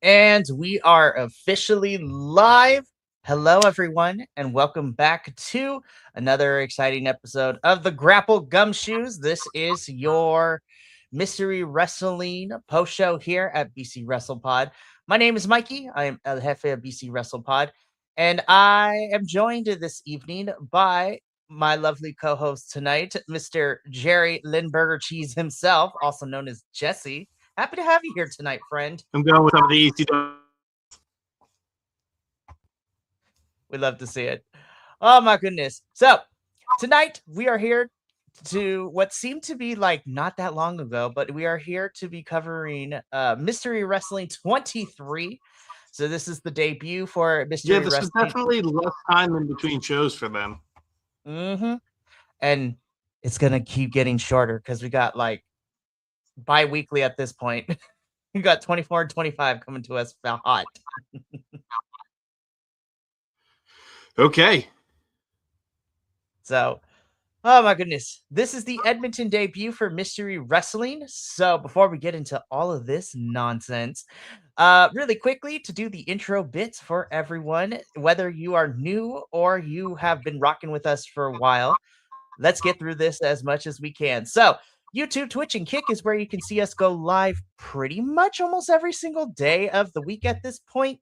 And we are officially live. Hello, everyone, and welcome back to another exciting episode of the Grapple Gumshoes. This is your mystery wrestling post show here at BC WrestlePod. My name is Mikey. I am El Jefe of BC WrestlePod, and I am joined this evening by my lovely co-host tonight, Mr. Jerry Lindberger Cheese himself, also known as Jesse. Happy to have you here tonight, friend. I'm going with some of the ECW. We love to see it. Oh my goodness. So tonight we are here to what seemed to be like not that long ago, but we are here to be covering Mystery Wrestling 23. So this is the debut for Yeah, Mystery this is Wrestling. definitely less time in between shows for them. And it's gonna keep getting shorter because we got like bi-weekly at this point. We got 24 and 25 coming to us hot. Okay. So oh my goodness. This is the Edmonton debut for Mystery Wrestling. So before we get into all of this nonsense, really quickly to do the intro bits for everyone, whether you are new or you have been rocking with us for a while, let's get through this as much as we can. So YouTube, Twitch, and Kick is where you can see us go live pretty much almost every single day of the week at this point.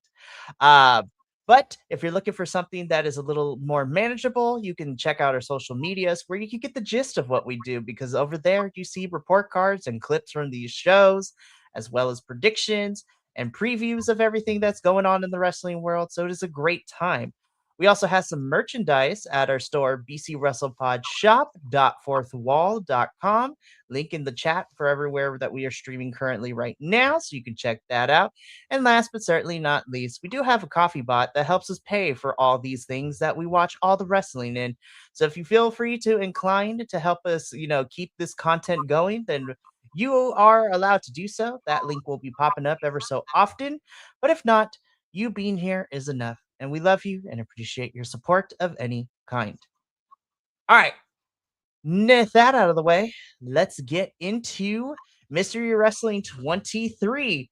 Uh, but if you're looking for something that is a little more manageable, you can check out our social medias where you can get the gist of what we do, because over there you see report cards and clips from these shows, as well as predictions and previews of everything that's going on in the wrestling world. So it is a great time. We also have some merchandise at our store, bcwrestlepodshop.fourthwall.com. Link in the chat for everywhere that we are streaming currently right now, so you can check that out. And last but certainly not least, we do have a coffee bot that helps us pay for all these things that we watch all the wrestling in. So if you feel free to incline to help us, keep this content going, then you are allowed to do so. That link will be popping up ever so often. But if not, you being here is enough. And we love you and appreciate your support of any kind. All right. With that out of the way, let's get into Mystery Wrestling 23.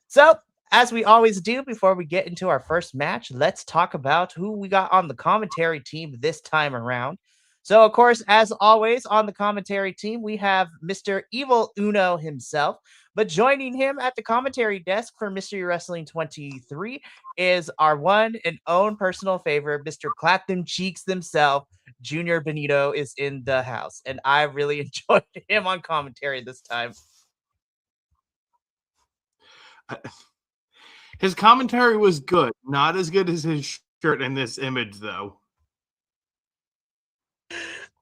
So, as we always do before we get into our first match, let's talk about who we got on the commentary team this time around. So, of course, as always, on the commentary team, we have Mr. Evil Uno himself. But joining him at the commentary desk for Mystery Wrestling 23 is our one and own personal favorite, Mr. Clap Them Cheeks himself. Junior Benito is in the house, and I really enjoyed him on commentary this time. His commentary was good. Not as good as his shirt in this image, though.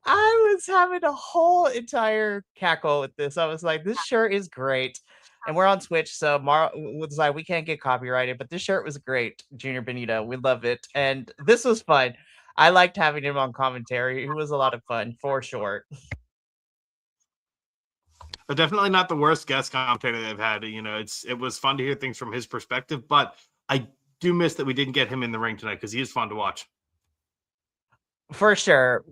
I was having a whole entire cackle with this. I was like, this shirt is great. And we're on Twitch, so Mara was like, we can't get copyrighted, but this shirt was great, Junior Benito. We love it. And this was fun. I liked having him on commentary. It was a lot of fun, for sure. But definitely not the worst guest commentator they've had. It was fun to hear things from his perspective, but I do miss that we didn't get him in the ring tonight because he is fun to watch. For sure.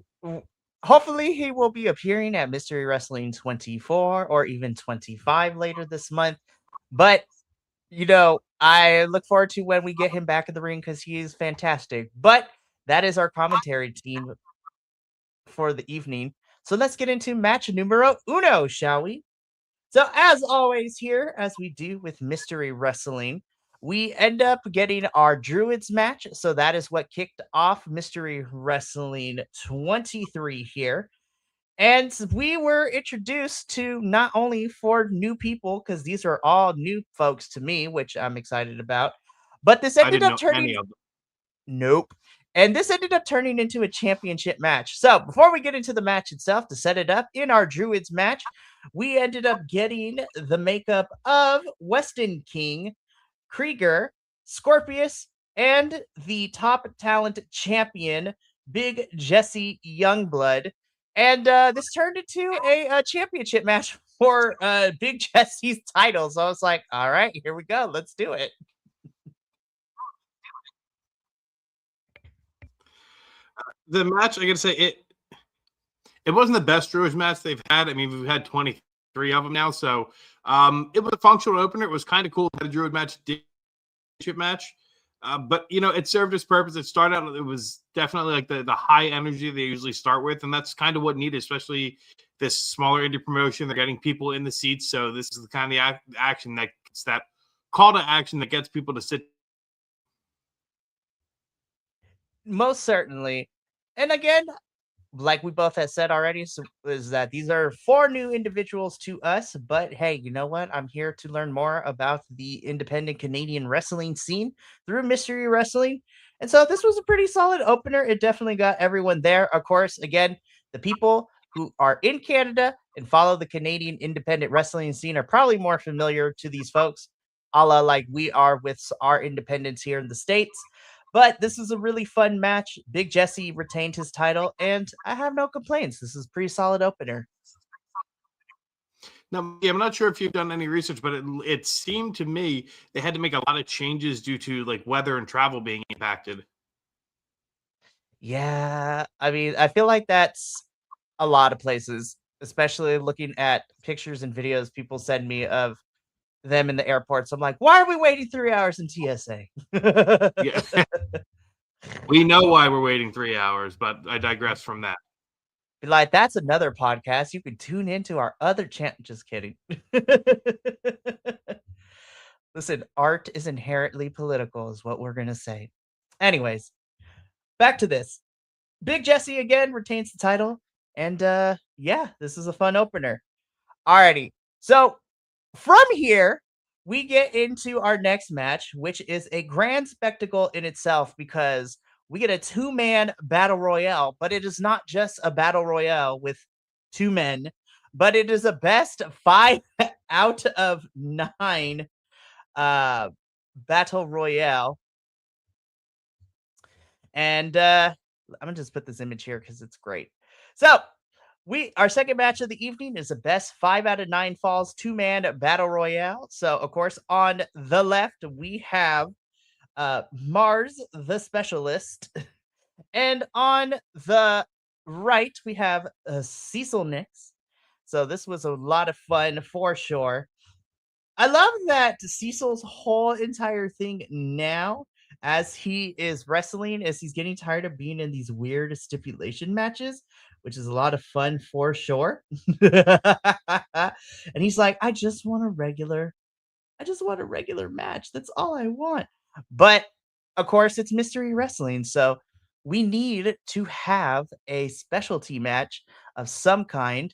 Hopefully, he will be appearing at Mystery Wrestling 24 or even 25 later this month. But, I look forward to when we get him back in the ring because he is fantastic. But that is our commentary team for the evening. So let's get into match numero uno, shall we? So, as always, here, as we do with Mystery Wrestling, we end up getting our Druids match. So, that is what kicked off Mystery Wrestling 23 here. And we were introduced to not only 4 new people, because these are all new folks to me, which I'm excited about, but this I ended didn't up know turning. any of them. Nope. And this ended up turning into a championship match. So before we get into the match itself, to set it up, in our Druids match, we ended up getting the makeup of Weston King, Krieger, Scorpius, and the top talent champion, Big Jesse Youngblood. And this turned into a championship match for Big Jesse's title. So I was like, all right, here we go. Let's do it. The match, I gotta say, it wasn't the best Druids match they've had. I mean, we've had 23 of them now, so it was a functional opener. It was kind of cool that a Druid match did match. But it served its purpose. It started out, it was definitely like the high energy they usually start with, and that's kind of what needed, especially this smaller indie promotion. They're getting people in the seats, so this is the kind of action that call to action that gets people to sit. Most certainly. And again, like we both have said already, is that these are four new individuals to us. But hey, you know what? I'm here to learn more about the independent Canadian wrestling scene through Mystery Wrestling. And so this was a pretty solid opener. It definitely got everyone there. Of course, again, the people who are in Canada and follow the Canadian independent wrestling scene are probably more familiar to these folks, a la like we are with our independents here in the States. But this is a really fun match. Big Jesse retained his title, and I have no complaints. This is a pretty solid opener. Now, yeah, I'm not sure if you've done any research, but it seemed to me they had to make a lot of changes due to like weather and travel being impacted. Yeah, I mean, I feel like that's a lot of places, especially looking at pictures and videos people send me of them in the airports. I'm like, why are we waiting 3 hours in TSA? Yeah, we know why we're waiting 3 hours, but I digress from that. Like, that's another podcast. You can tune into our other channel. Just kidding. Listen, art is inherently political, is what we're going to say. Anyways, back to this. Big Jesse again retains the title. And yeah, this is a fun opener. Alrighty. So from here, we get into our next match, which is a grand spectacle in itself because we get a two-man battle royale, but it is not just a battle royale with two men, but it is a best 5 out of 9 uh battle royale. And I'm gonna just put this image here because it's great. So our second match of the evening is the best 5 out of 9 falls two-man battle royale. So of course on the left we have Mars the Specialist, and on the right we have Cecil Nix. So this was a lot of fun for sure. I love that Cecil's whole entire thing now, as he is wrestling, is he's getting tired of being in these weird stipulation matches, which is a lot of fun for sure. And he's like, I just want a regular match. That's all I want. But of course, it's mystery wrestling. So we need to have a specialty match of some kind,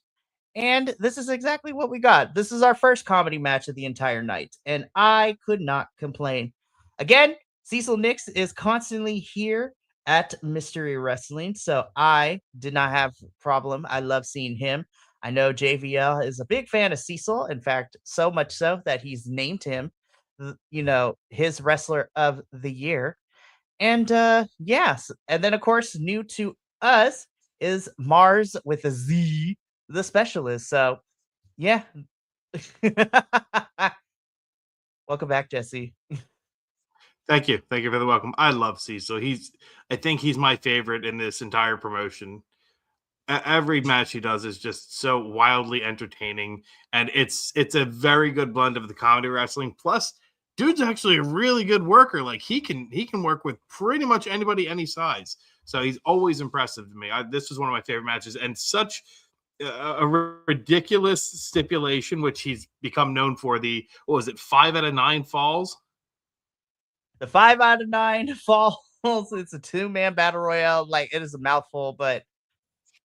and this is exactly what we got. This is our first comedy match of the entire night, and I could not complain. Again, Cecil Nix is constantly here at Mystery Wrestling, so I did not have a problem. I love seeing him. I know JVL is a big fan of Cecil. In fact, so much so that he's named him, his wrestler of the year. And yes, and then of course, new to us is Mars with a Z, the Specialist. So yeah. Welcome back, Jesse. Thank you. Thank you for the welcome. I love Cecil. I think he's my favorite in this entire promotion. Every match he does is just so wildly entertaining, and it's a very good blend of the comedy wrestling. Plus, dude's actually a really good worker. Like he can work with pretty much anybody, any size. So he's always impressive to me. This was one of my favorite matches, and such a ridiculous stipulation, which he's become known for. The what was it, 5 out of 9 falls? The 5 out of 9 falls. It's a two-man battle royale. Like, it is a mouthful, but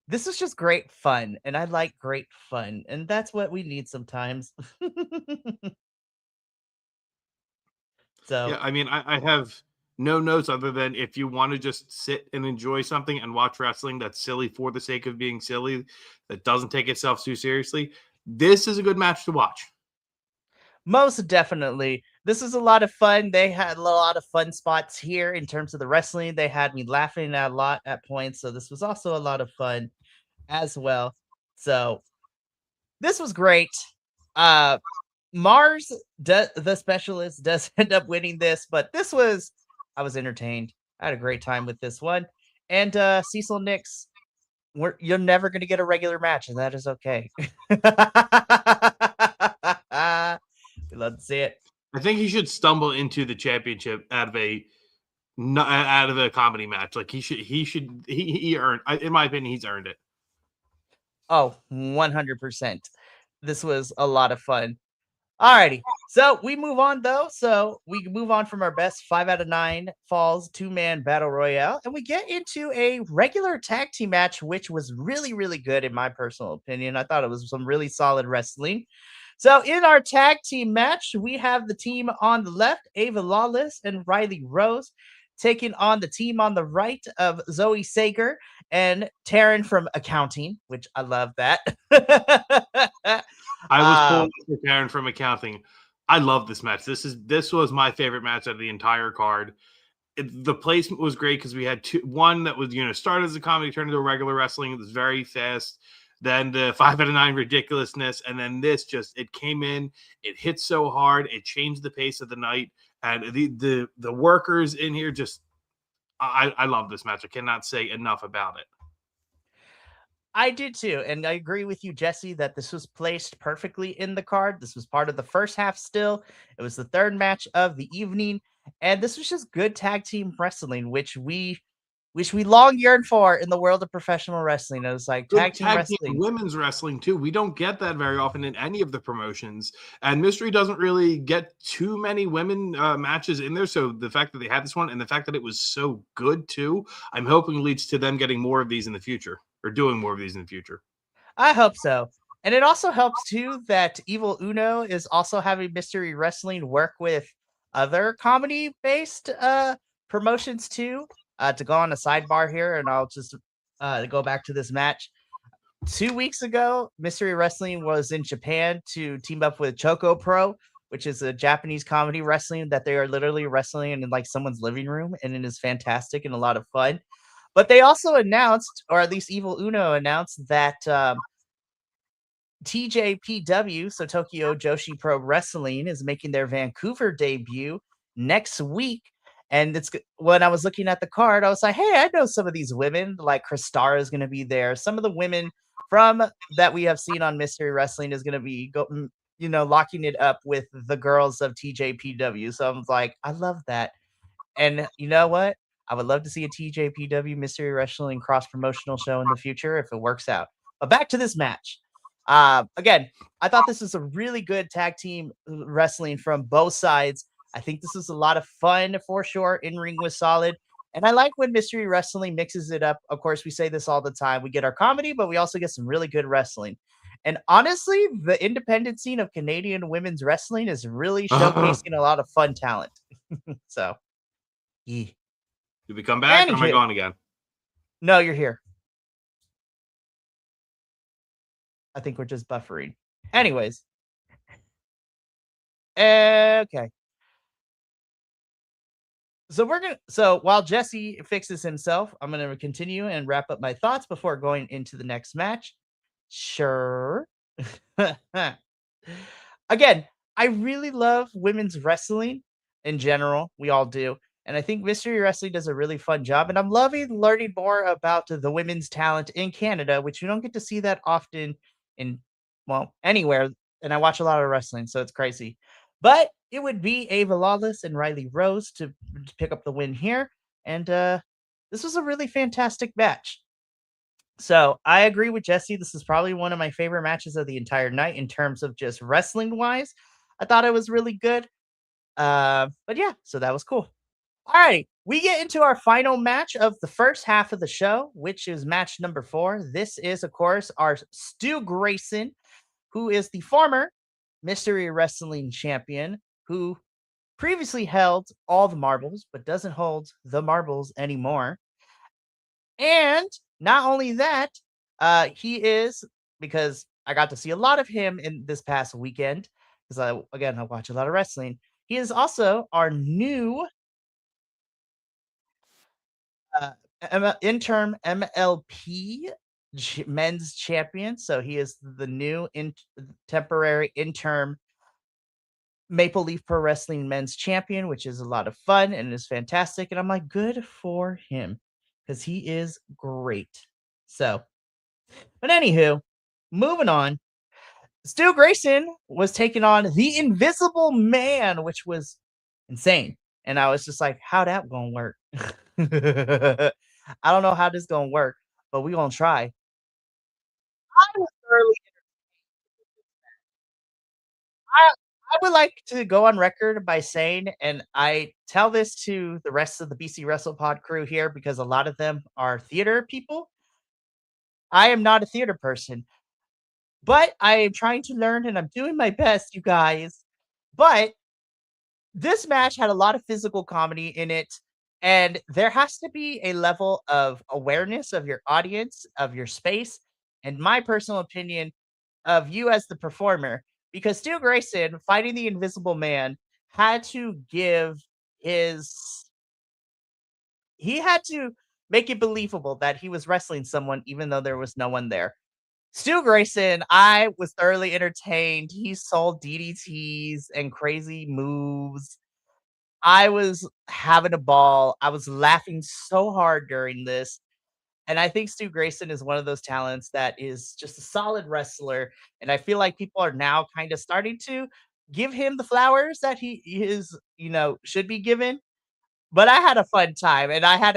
this is just great fun, and I like great fun, and that's what we need sometimes. Yeah, So I mean, I have no notes other than if you want to just sit and enjoy something and watch wrestling that's silly for the sake of being silly, that doesn't take itself too seriously, this is a good match to watch. most definitely. This is a lot of fun. They had a lot of fun spots here in terms of the wrestling. They had me laughing a lot at points. So this was also a lot of fun as well. So this was great. Uh Mars, the Specialist, does end up winning this, but I was entertained. I had a great time with this one. And Cecil Nix, you're never going to get a regular match, and that is okay. We love to see it. I think he should stumble into the championship out of a comedy match. Like he earned, in my opinion, he's earned it. Oh, 100%. This was a lot of fun. Alrighty. So we move on though. So we move on from our best 5 out of 9 falls 2-man battle royale, and we get into a regular tag team match, which was really, really good in my personal opinion. I thought it was some really solid wrestling. So in our tag team match, we have the team on the left, Ava Lawless and Riley Rose, taking on the team on the right of Zoe Sager and Taryn from accounting, which I love that. I was um, pulling for Karen from accounting. I love this match. This was my favorite match out of the entire card. The placement was great because we had one that was started as a comedy, turned into a regular wrestling. It was very fast. Then the 5 out of 9 ridiculousness, and then this it came in. It hit so hard, it changed the pace of the night, and the workers in here just I love this match. I cannot say enough about it. I did too, and I agree with you, Jesse, that this was placed perfectly in the card. This was part of the first half still. It was the third match of the evening, and this was just good tag team wrestling, which we long yearned for in the world of professional wrestling. It was like Good tag team tag team wrestling. women's wrestling too. We don't get that very often in any of the promotions, and Mystery doesn't really get too many women matches in there. So the fact that they had this one and the fact that it was so good too, I'm hoping leads to them getting more of these in the future or doing more of these in the future. I hope so. And it also helps too that Evil Uno is also having Mystery Wrestling work with other comedy based promotions too. To go on a sidebar here, and I'll just go back to this match. 2 weeks ago, Mystery Wrestling was in Japan to team up with Choco Pro, which is a Japanese comedy wrestling that they are literally wrestling in like someone's living room, and it is fantastic and a lot of fun. But they also announced, or at least Evil Uno announced, that TJPW, so Tokyo Joshi Pro Wrestling, is making their Vancouver debut next week. And when I was looking at the card, I was like, hey, I know some of these women. Like Kristara is going to be there. Some of the women from that we have seen on Mystery Wrestling is going to be locking it up with the girls of TJPW. So I was like, I love that. And you know what? I would love to see a TJPW Mystery Wrestling cross promotional show in the future if it works out. But back to this match. Again, I thought this was a really good tag team wrestling from both sides. I think this was a lot of fun for sure. In ring was solid. And I like when Mystery Wrestling mixes it up. Of course, we say this all the time. We get our comedy, but we also get some really good wrestling. And honestly, the independent scene of Canadian women's wrestling is really showcasing a lot of fun talent. So, yeah. Did we come back or am I Anywho, gone again? no, you're here. I think we're just buffering. Anyways, okay. So while Jesse fixes himself, I'm gonna continue and wrap up my thoughts before going into the next match. Sure. Again, I really love women's wrestling in general. We all do. And I think Mystery Wrestling does a really fun job. And I'm loving learning more about the women's talent in Canada, which you don't get to see that often in, well, anywhere. And I watch a lot of wrestling, so it's crazy. But it would be Ava Lawless and Riley Rose to pick up the win here. And this was a really fantastic match. So I agree with Jesse. This is probably one of my favorite matches of the entire night in terms of just wrestling wise. I thought it was really good. But yeah, so that was cool. All right, we get into our final match of the first half of the show, which is match number 4. This is, of course, our Stu Grayson, who is the former Mystery Wrestling champion, who previously held all the marbles, but doesn't hold the marbles anymore. And not only that, he is, because I got to see a lot of him in this past weekend, because I watch a lot of wrestling. He is also our new uh, interim MLP men's champion. So he is the new temporary interim Maple Leaf Pro Wrestling men's champion, which is a lot of fun and is fantastic. And I'm like, good for him because he is great. So, but anywho, moving on. Stu Grayson was taking on the Invisible Man, which was insane. And I was just like, how that gonna work? I don't know how this gonna work, but we gonna try. I was thoroughly I I would like to go on record by saying, and I tell this to the rest of the BC WrestlePod crew here because a lot of them are theater people. I am not a theater person, but I am trying to learn and I'm doing my best, you guys. But this match had a lot of physical comedy in it, and there has to be a level of awareness of your audience, of your space, and my personal opinion of you as the performer. Because Stu Grayson fighting the Invisible Man had to give his he had to make it believable that he was wrestling someone even though there was no one there. Stu Grayson, I was thoroughly entertained. He sold DDTs and crazy moves. I was having a ball. I was laughing so hard during this. And I think Stu Grayson is one of those talents that is just a solid wrestler. And I feel like people are now kind of starting to give him the flowers that he is, should be given. But I had a fun time and I had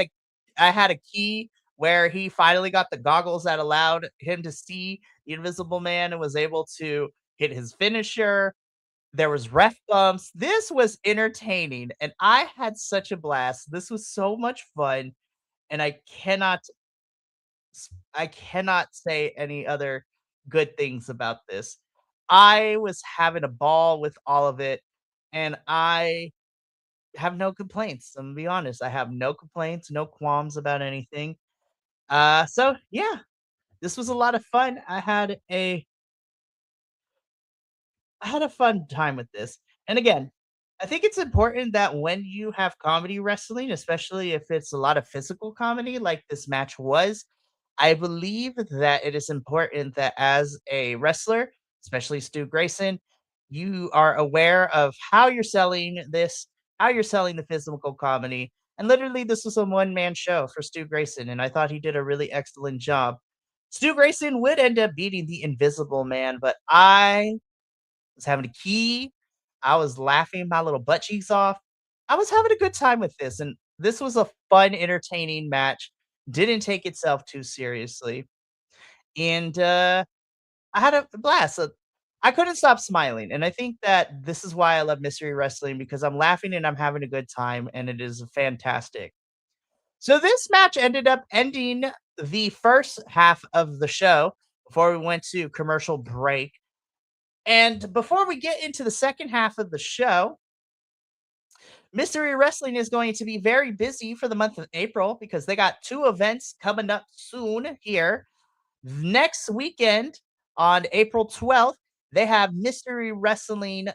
a key where he finally got the goggles that allowed him to see the Invisible Man and was able to hit his finisher. There was ref bumps. This was entertaining, and I had such a blast. This was so much fun, and I cannot say any other good things about this. I was having a ball with all of it, and I have no complaints. I'm gonna be honest. I have no complaints, no qualms about anything. So yeah, this was a lot of fun. I had a fun time with this. And again, I think it's important that when you have comedy wrestling, especially if it's a lot of physical comedy like this match was, I believe that it is important that as a wrestler, especially Stu Grayson, you are aware of how you're selling this, how you're selling the physical comedy. And literally, this was a one man show for Stu Grayson, and I thought he did a really excellent job. Stu Grayson would end up beating the Invisible Man, but I was having a key. I was laughing my little butt cheeks off. I was having a good time with this, and this was a fun, entertaining match. Didn't take itself too seriously, and I had a blast. So I couldn't stop smiling, and I think that this is why I love mystery wrestling because I'm laughing and I'm having a good time, and it is fantastic. So this match ended up ending the first half of the show before we went to commercial break. And before we get into the second half of the show, Mystery Wrestling is going to be very busy for the month of April because they got two events coming up soon here. Next weekend on April 12th, they have Mystery Wrestling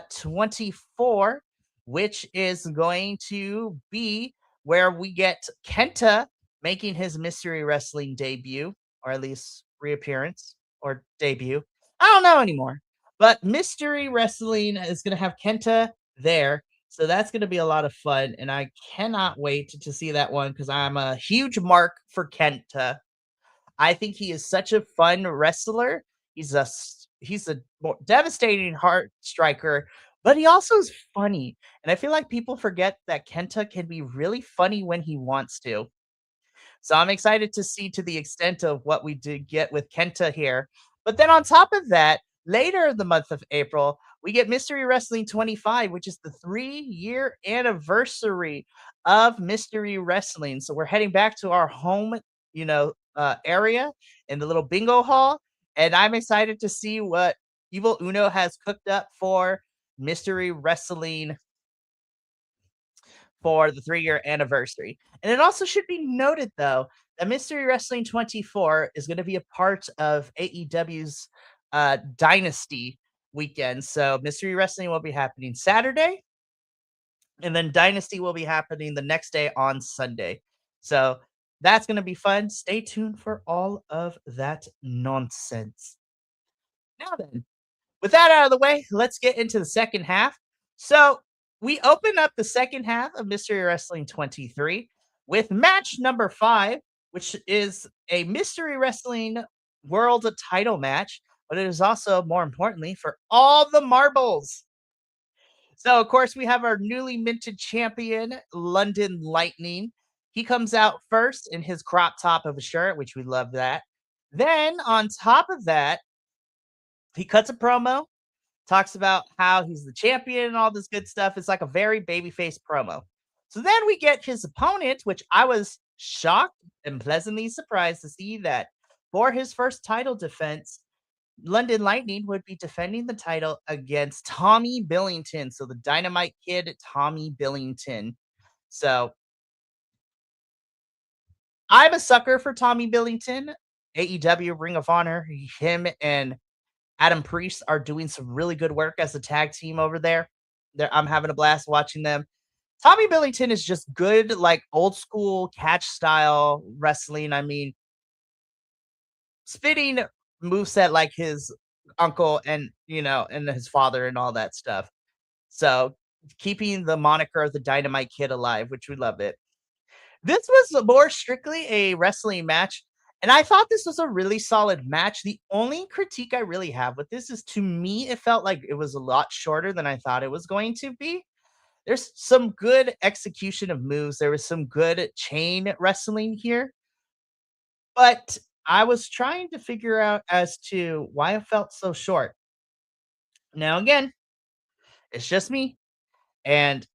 24, which is going to be where we get Kenta making his Mystery Wrestling debut, or at least reappearance or debut. I don't know anymore. But Mystery Wrestling is going to have Kenta there. So that's going to be a lot of fun. And I cannot wait to see that one because I'm a huge mark for Kenta. I think he is such a fun wrestler. He's a devastating heart striker, but he also is funny. And I feel like people forget that Kenta can be really funny when he wants to. So I'm excited to see to the extent of what we did get with Kenta here. But then on top of that, later in the month of April, we get Mystery Wrestling 25, which is the 3-year anniversary of Mystery Wrestling. So we're heading back to our home, area in the little bingo hall. And I'm excited to see what Evil Uno has cooked up for Mystery Wrestling for the 3-year anniversary. And it also should be noted, though, that Mystery Wrestling 24 is going to be a part of AEW's Dynasty weekend. So Mystery Wrestling will be happening Saturday, and then Dynasty will be happening the next day on Sunday. So that's going to be fun. Stay tuned for all of that nonsense. Now then, with that out of the way, let's get into the second half. So we open up the second half of Mystery Wrestling 23 with match number 5, which is a Mystery Wrestling World title match but it is also, more importantly, for all the marbles. So, of course, we have our newly minted champion, London Lightning. He comes out first in his crop top of a shirt, which we love that. Then, on top of that, he cuts a promo, talks about how he's the champion and all this good stuff. It's like a very babyface promo. So then we get his opponent, which I was shocked and pleasantly surprised to see that for his first title defense, London Lightning would be defending the title against Tommy Billington. So the Dynamite Kid, Tommy Billington. So I'm a sucker for Tommy Billington. AEW, Ring of Honor, him and Adam Priest are doing some really good work as a tag team over there. I'm having a blast watching them. Tommy Billington is just good, like old school catch style wrestling. I mean, spitting moveset like his uncle and and his father and all that stuff. So keeping the moniker of the Dynamite Kid alive, which we love it. This was more strictly a wrestling match, and I thought this was a really solid match. The only critique I really have with this is to me, it felt like it was a lot shorter than I thought it was going to be. There's some good execution of moves. There was some good chain wrestling here, but I was trying to figure out as to why it felt so short. Now, again, it's just me, and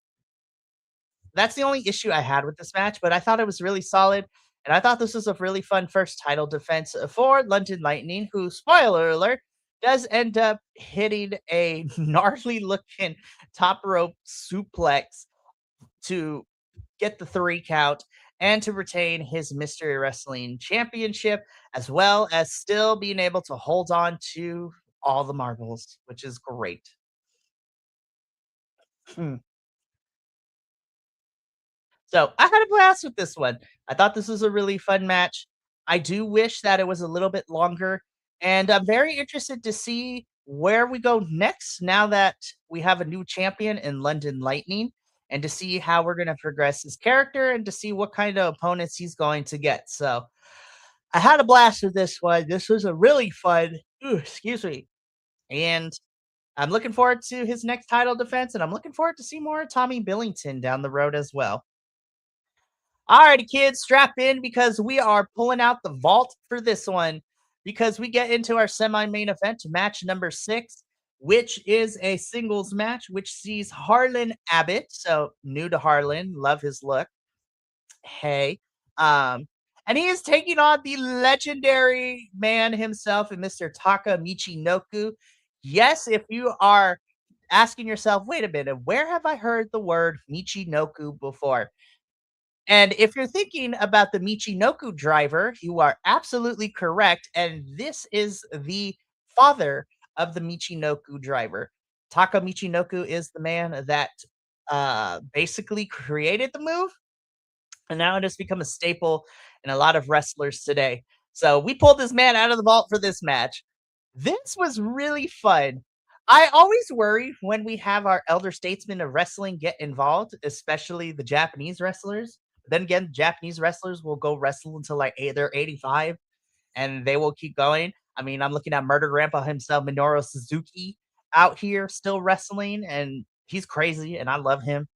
that's the only issue I had with this match, but I thought it was really solid. And I thought this was a really fun first title defense for London Lightning, who, spoiler alert, does end up hitting a gnarly looking top rope suplex to get the 3 count and to retain his Mystery Wrestling Championship, as well as still being able to hold on to all the marbles, which is great. Hmm. So I had a blast with this one. I thought this was a really fun match. I do wish that it was a little bit longer, and I'm very interested to see where we go next now that we have a new champion in London Lightning, and to see how we're going to progress his character and to see what kind of opponents he's going to get. So I had a blast with this one. This was a really fun, excuse me, and I'm looking forward to his next title defense, and I'm looking forward to see more Tommy Billington down the road as well. Alrighty, kids, strap in because we are pulling out the vault for this one because we get into our semi main event, match number 6, which is a singles match, which sees Harlan Abbott. So, new to Harlan, love his look. Hey. Um, and he is taking on the legendary man himself and Mr. Taka Michinoku. Yes, if you are asking yourself, wait a minute, where have I heard the word Michinoku before? And if you're thinking about the Michinoku driver, you are absolutely correct. And this is the father of the Michinoku driver. Taka Michinoku is the man that basically created the move, and now it has become a staple in a lot of wrestlers today. So we pulled this man out of the vault for this match. This was really fun. I always worry when we have our elder statesmen of wrestling get involved, especially the Japanese wrestlers. Then again, Japanese wrestlers will go wrestle until like they're 85 and they will keep going. I mean, I'm looking at Murder Grandpa himself, Minoru Suzuki, out here still wrestling, and he's crazy, and I love him.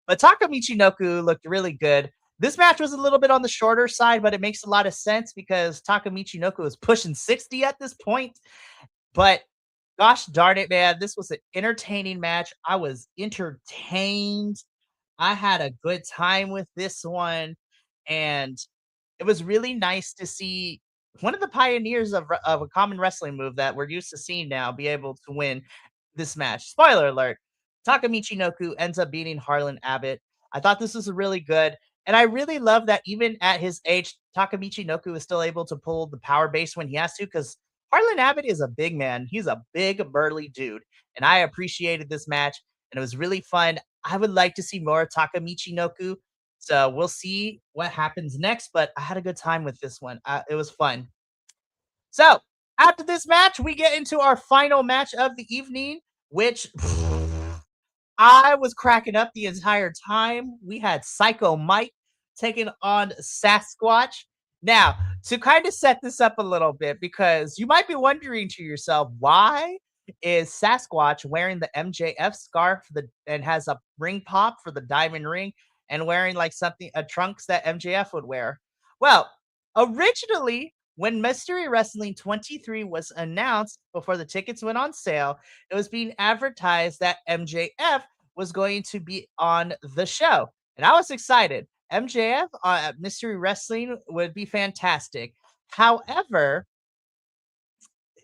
But Taka Michinoku looked really good. This match was a little bit on the shorter side, but it makes a lot of sense because Taka Michinoku is pushing 60 at this point. But gosh darn it, man, this was an entertaining match. I was entertained. I had a good time with this one, and it was really nice to see one of the pioneers of a common wrestling move that we're used to seeing now be able to win this match. Spoiler alert, Takamichi Noku ends up beating Harlan Abbott. I thought this was really good. And I really love that even at his age, Takamichi Noku is still able to pull the power base when he has to, because Harlan Abbott is a big man. He's a big, burly dude. And I appreciated this match, and it was really fun. I would like to see more Takamichi Noku. So we'll see what happens next, but I had a good time with this one. It was fun. So after this match, we get into our final match of the evening, which I was cracking up the entire time. We had Psycho Mike taking on Sasquatch. Now, To kind of set this up a little bit, because you might be wondering to yourself, why is Sasquatch wearing the MJF scarf and has a ring pop for the diamond ring and wearing like something a trunks that MJF would wear? Well, originally when Mystery Wrestling 23 was announced before the tickets went on sale, it was being advertised that MJF was going to be on the show. And I was excited. MJF at Mystery Wrestling would be fantastic. However,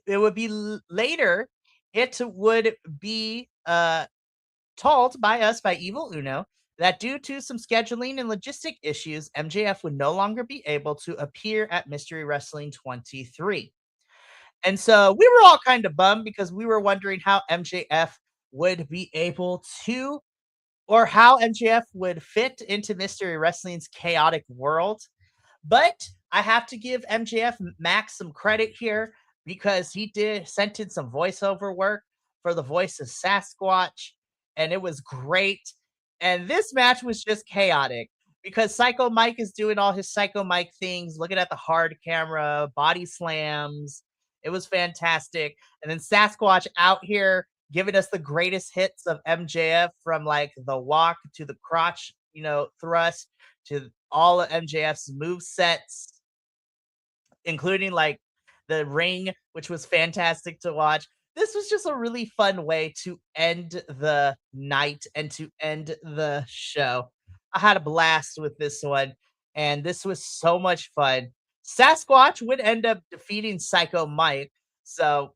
it would be later, it would be told by us, by Evil Uno, that due to some scheduling and logistic issues, MJF would no longer be able to appear at Mystery Wrestling 23. And so we were all kind of bummed because we were wondering how MJF would be able to, or how MJF would fit into Mystery Wrestling's chaotic world. But I have to give MJF Max some credit here because he did sent in some voiceover work for the voice of Sasquatch, and it was great. And this match was just chaotic because Psycho Mike is doing all his Psycho Mike things, looking at the hard camera, body slams. It was fantastic. And then Sasquatch out here giving us the greatest hits of MJF, from like the walk to the crotch, thrust, to all of MJF's move sets, including like the ring, which was fantastic to watch. This was just a really fun way to end the night and to end the show. I had a blast with this one, and this was so much fun. Sasquatch would end up defeating Psycho Mike. So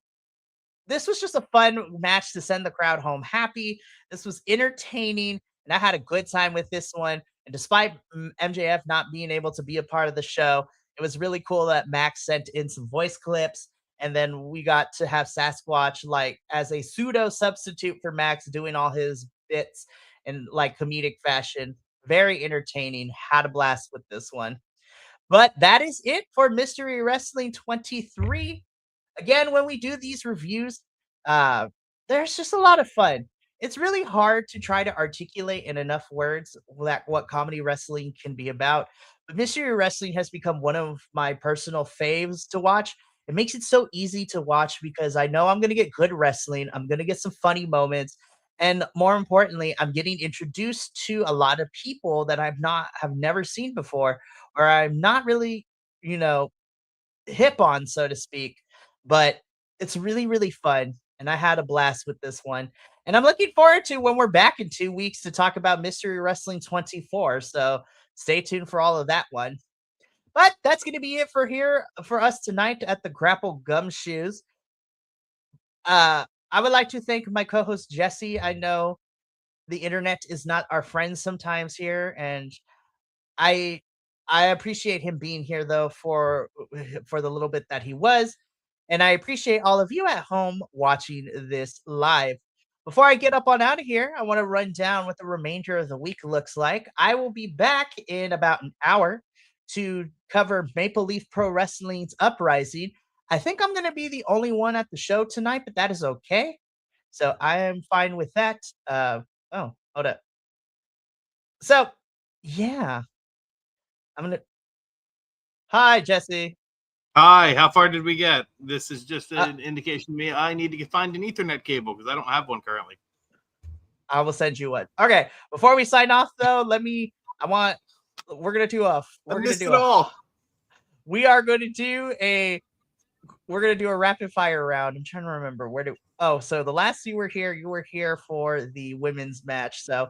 this was just a fun match to send the crowd home happy. This was entertaining, and I had a good time with this one. And despite MJF not being able to be a part of the show, it was really cool that Max sent in some voice clips, and then we got to have Sasquatch like as a pseudo substitute for Max doing all his bits in like comedic fashion. Very entertaining. Had a blast with this one. But that is it for Mystery Wrestling 23. Again, when we do these reviews, uh, there's just a lot of fun. It's really hard to try to articulate in enough words that what comedy wrestling can be about. But Mystery Wrestling has become one of my personal faves to watch. It makes it so easy to watch because I know I'm going to get good wrestling. I'm going to get some funny moments. And more importantly, I'm getting introduced to a lot of people that have never seen before, or I'm not really, you know, hip on, so to speak. But it's really, really fun. And I had a blast with this one. And I'm looking forward to when we're back in 2 weeks to talk about Mystery Wrestling 24. So stay tuned for all of that one. But that's going to be it for here for us tonight at the Grapple Gumshoes. I would like to thank my co-host Jesse. I know the internet is not our friend sometimes here, and I I appreciate him being here though for the little bit that he was, and I appreciate all of you at home watching this live. Before I get up on out of here, I want to run down what the remainder of the week looks like. I will be back in about an hour to cover Maple Leaf Pro Wrestling's Uprising. I think I'm going to be the only one at the show tonight, but that is okay. So I am fine with that. Oh, hold up. So, yeah, I'm gonna. Hi, Jesse. Hi, how far did we get? This is just Uh, an indication to me I need to find an Ethernet cable because I don't have one currently. I will send you one. Okay, before we sign off, though, let me. I want. We're gonna do a. I We're gonna missed do it a. all. We are going to do a. We're gonna do a rapid fire round. I'm trying to remember where do. Oh, so the last you were here for the women's match. So,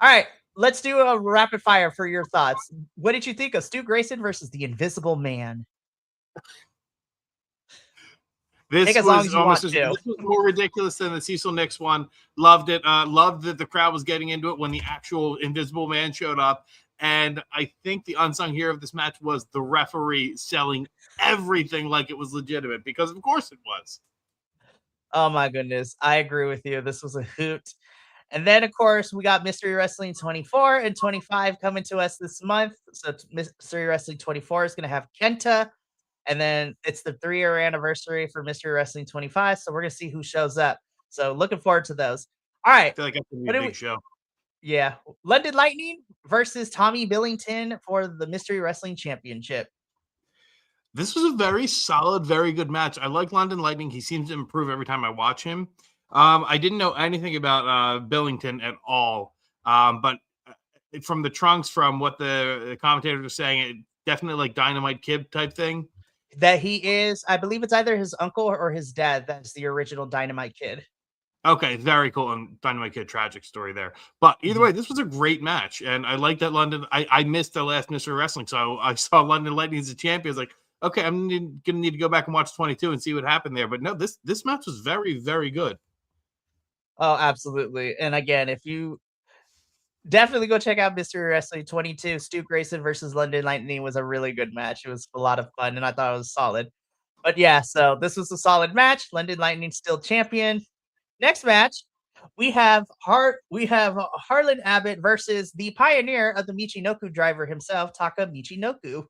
all right, let's do a rapid fire for your thoughts. What did you think of Stu Grayson versus the Invisible Man? Take This as long was as you want almost to. this was more ridiculous than the Cecil Nix one. Loved it. Loved that the crowd was getting into it when the actual Invisible Man showed up. And I think the unsung hero of this match was the referee selling everything like it was legitimate because, of course, it was. Oh my goodness, I agree with you. This was a hoot. And then, of course, we got Mystery Wrestling 24 and 25 coming to us this month. So, Mystery Wrestling 24 is going to have Kenta. And then it's the 3-year anniversary for Mystery Wrestling 25. So, we're going to see who shows up. So, looking forward to those. All I right. feel like that's gonna be What a do big we? show. Yeah. London Lightning versus Tommy Billington for the Mystery Wrestling Championship. This was a very solid, very good match. I like London Lightning. He seems to improve every time I watch him. I didn't know anything about Billington at all, but from the trunks, from what the commentators were saying, it definitely like Dynamite Kid type thing. That he is, I believe it's either his uncle or his dad that's the original Dynamite Kid. Okay, very cool. And Dynamite Kid, tragic story there. But either Mhm. way, this was a great match. And I like that London. I missed the last Mystery Wrestling. So I saw London Lightning as a champion. I was like, okay, I'm going to need to go back and watch 22 and see what happened there. But no, this match was very, very good. Oh, absolutely. And again, if you definitely go check out Mystery Wrestling 22, Stu Grayson versus London Lightning was a really good match. It was a lot of fun and I thought it was solid. But yeah, so this was a solid match. London Lightning still champion. Next match, we have Harlan Abbott versus the pioneer of the Michinoku driver himself, Taka Michinoku.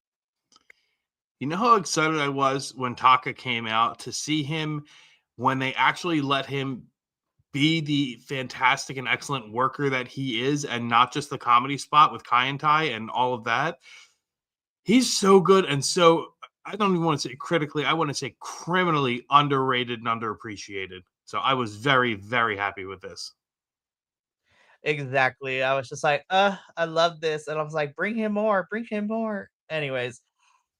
You know how excited I was when Taka came out to see him when they actually let him be the fantastic and excellent worker that he is and not just the comedy spot with Kai and Tai and all of that. He's so good and so I don't even want to say critically, I want to say criminally underrated and underappreciated. So I was very, very happy with this. Exactly. I was just like, I love this. And I was like, bring him more, bring him more. Anyways.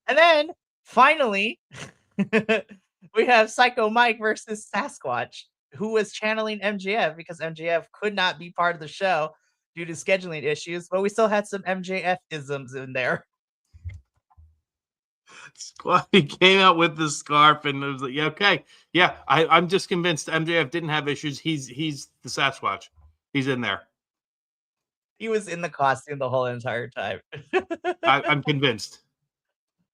And then finally, we have Psycho Mike versus Sasquatch, who was channeling MJF because MJF could not be part of the show due to scheduling issues, but we still had some MJF isms in there. He came out with the scarf and it was like, yeah, okay. Yeah, I'm just convinced MJF didn't have issues. He's the Sasquatch. He's in there. He was in the costume the whole entire time. I'm convinced.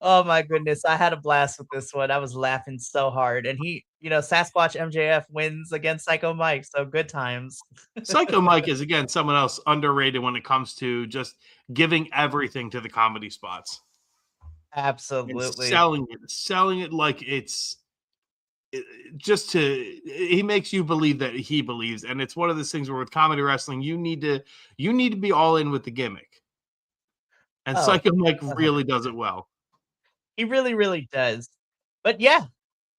Oh my goodness, I had a blast with this one. I was laughing so hard. And Sasquatch MJF wins against Psycho Mike, so good times. Psycho Mike is again someone else underrated when it comes to just giving everything to the comedy spots and Absolutely. selling it like it's just to he makes you believe that he believes, and it's one of those things where with comedy wrestling you need to be all in with the gimmick, and Oh, Psycho Mike really 100%. does it well. He really, really does. But yeah,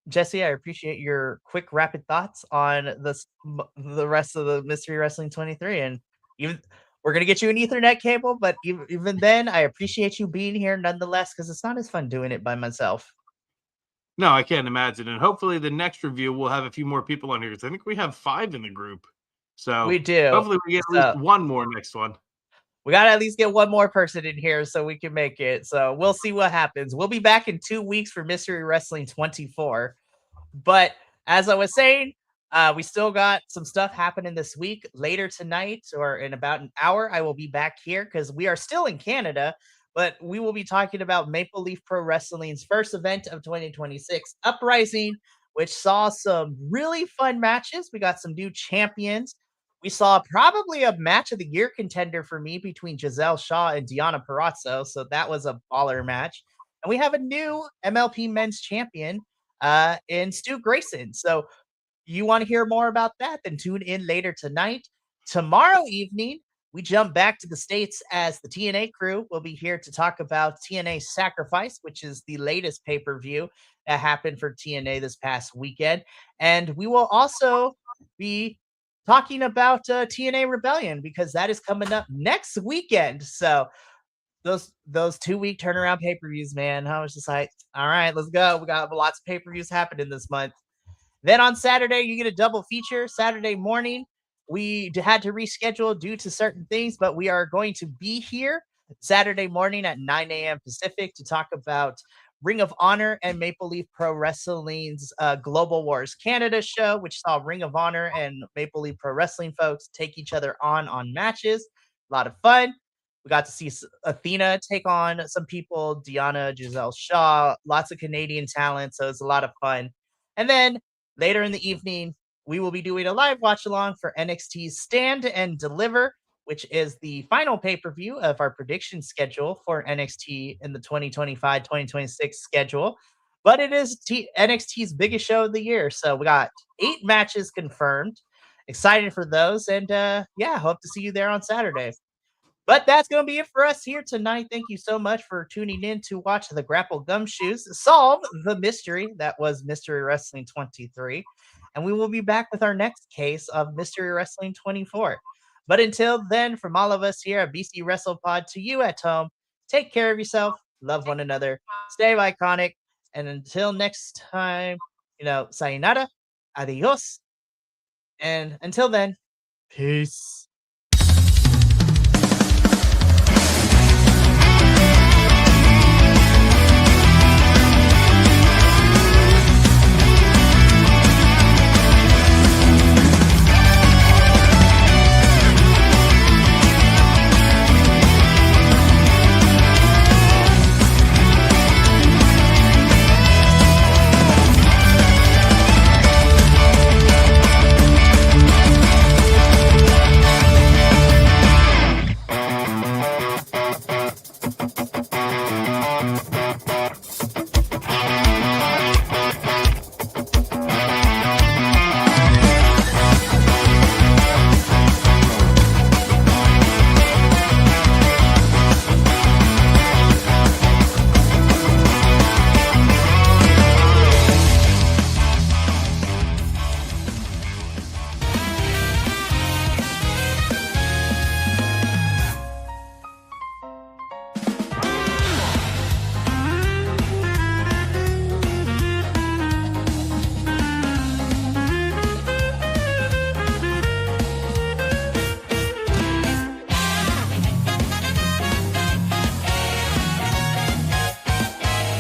Jesse, I appreciate your quick, rapid thoughts on the rest of the Mystery Wrestling 23. And even we're gonna get you an Ethernet cable, but even then, I appreciate you being here nonetheless because it's not as fun doing it by myself. No, I can't imagine, and hopefully the next review we'll have a few more people on here because I think we have 5 in the group, We so do. hopefully we get at least So one more next one. we gotta at least get one more person in here so we can make it. So we'll see what happens. We'll be back in 2 weeks for Mystery Wrestling 24. But as I was saying, we still got some stuff happening this week. Later tonight, or in about an hour, I will be back here because we are still in Canada, but we will be talking about Maple Leaf Pro Wrestling's first event of 2026, Uprising, which saw some really fun matches. We got some new champions. We saw probably a match of the year contender for me between Giselle Shaw and Deanna Parazzo. So that was a baller match. And we have a new MLP men's champion in Stu Grayson. So you want to hear more about that, then tune in later tonight. Tomorrow evening, we jump back to the States as the TNA crew will be here to talk about TNA Sacrifice, which is the latest pay per view that happened for TNA this past weekend. And we will also be talking about TNA Rebellion because that is coming up next weekend. So those 2 week turnaround pay per views, man. I was just like, all right, let's go. We got lots of pay per views happening this month. Then on Saturday, you get a double feature. Saturday morning, we had to reschedule due to certain things, but we are going to be here Saturday morning at 9 a.m. Pacific to talk about Ring of Honor and Maple Leaf Pro Wrestling's Global Wars Canada show, which saw Ring of Honor and Maple Leaf Pro Wrestling folks take each other on matches. A lot of fun. We got to see Athena take on some people, Deanna, Giselle Shaw, lots of Canadian talent. So it's a lot of fun. And then later in the evening, we will be doing a live watch along for NXT's Stand and Deliver, which is the final pay per view of our prediction schedule for NXT in the 2025-2026 schedule. But it is NXT's biggest show of the year. So we got 8 matches confirmed. Excited for those. And yeah, hope to see you there on Saturday. But that's going to be it for us here tonight. Thank you so much for tuning in to watch the Grapple Gumshoes solve the mystery that was Mystery Wrestling 23. And we will be back with our next case of Mystery Wrestling 24. But until then, from all of us here at BC WrestlePod to you at home, take care of yourself, love one another, stay iconic, and until next time, sayonara, adios, and until then, peace.